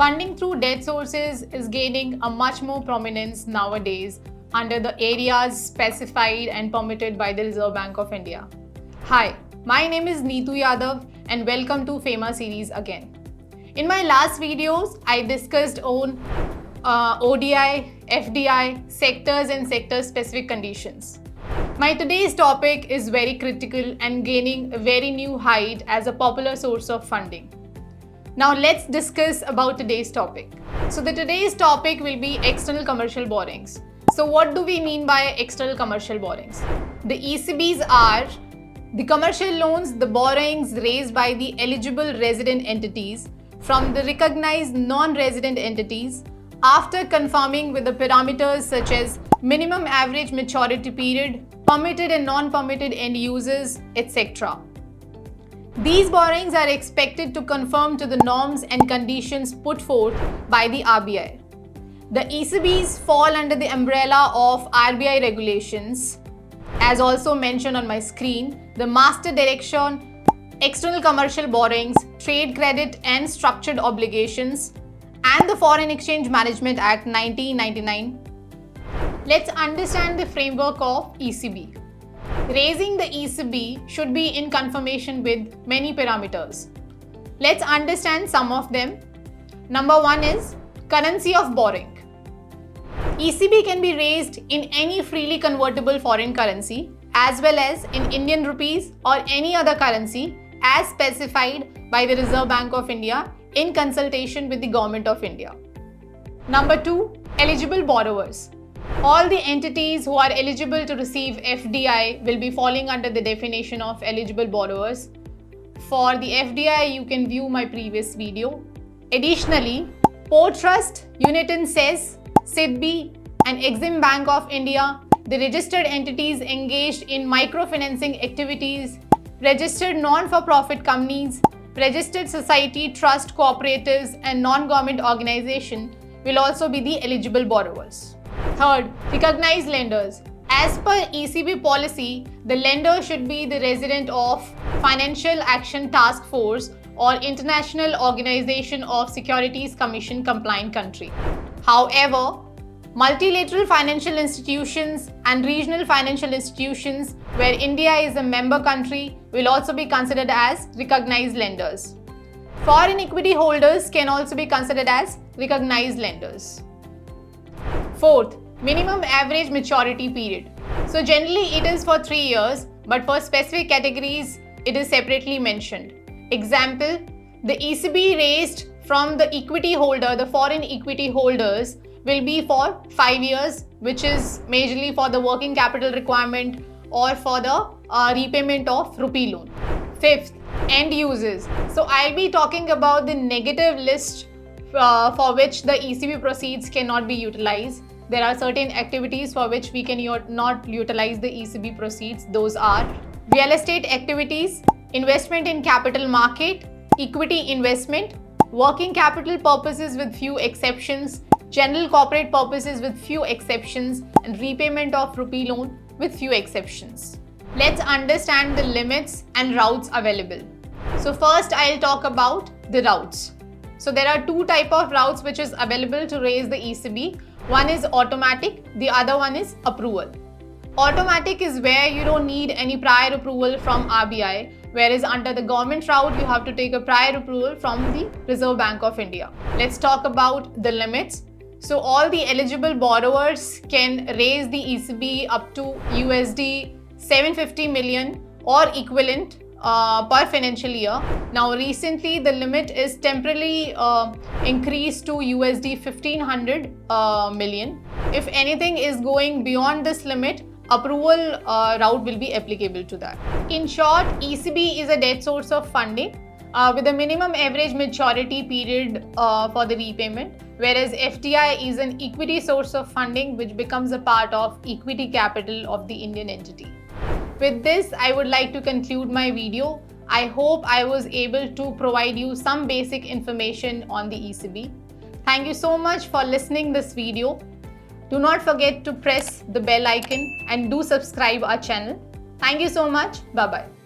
Funding through debt sources is gaining a much more prominence nowadays under the areas specified and permitted by the Reserve Bank of India. Hi, my name is Neetu Yadhav and welcome to FEMA series again. In my last videos, I discussed on ODI, FDI, sectors and sector-specific conditions. My today's topic is very critical and gaining a very new height as a popular source of funding. Now let's discuss about today's topic. So today's topic will be external commercial borrowings. So what do we mean by external commercial borrowings? The ECBs are the commercial loans, the borrowings raised by the eligible resident entities from the recognized non-resident entities after conforming with the parameters such as minimum average maturity period, permitted and non-permitted end users, etc. These borrowings are expected to conform to the norms and conditions put forth by the RBI. The ECBs fall under the umbrella of RBI regulations, as also mentioned on my screen, the Master Direction, External Commercial Borrowings, Trade Credit and Structured Obligations, and the Foreign Exchange Management Act 1999. Let's understand the framework of ECB. Raising the ECB should be in conformation with many parameters. Let's understand some of them. Number one is currency of borrowing. ECB can be raised in any freely convertible foreign currency as well as in Indian rupees or any other currency as specified by the Reserve Bank of India in consultation with the Government of India. Number two, eligible borrowers. All the entities who are eligible to receive FDI will be falling under the definition of eligible borrowers. For the FDI, you can view my previous video. Additionally, Port Trust, Uniton Cess, SIDBI and Exim Bank of India, the registered entities engaged in microfinancing activities, registered non-for-profit companies, registered society, trust, cooperatives and non-government organization will also be the eligible borrowers. Third, recognized lenders. As per ECB policy, the lender should be the resident of Financial Action Task Force or International Organization of Securities Commission compliant country. However, multilateral financial institutions and regional financial institutions where India is a member country will also be considered as recognized lenders. Foreign equity holders can also be considered as recognized lenders. Fourth, minimum average maturity period. So generally it is for 3 years, but for specific categories it is separately mentioned. Example, the ECB raised from the equity holder, the foreign equity holders will be for 5 years, which is majorly for the working capital requirement or for the repayment of rupee loan. Fifth, end users. So I'll be talking about the negative list for which the ECB proceeds cannot be utilized. There are certain activities for which we can not utilize the ECB proceeds. Those are real estate activities, investment in capital market, equity investment, working capital purposes with few exceptions, general corporate purposes with few exceptions, and repayment of rupee loan with few exceptions. Let's understand the limits and routes available. So first I'll talk about the routes. So there are two types of routes which is available to raise the ECB. One is automatic, the other one is approval. Automatic is where you don't need any prior approval from RBI, whereas under the government route you have to take a prior approval from the Reserve Bank of India. Let's talk about the limits. So all the eligible borrowers can raise the ECB up to USD 750 million or equivalent per financial year. Now recently the limit is temporarily increased to USD 1500 million. If anything is going beyond this limit, approval route will be applicable to that. In short, ECB is a debt source of funding with a minimum average maturity period for the repayment, whereas FDI is an equity source of funding which becomes a part of equity capital of the Indian entity. With this, I would like to conclude my video. I hope I was able to provide you some basic information on the ECB. Thank you so much for listening this video. Do not forget to press the bell icon and do subscribe our channel. Thank you so much. Bye-bye.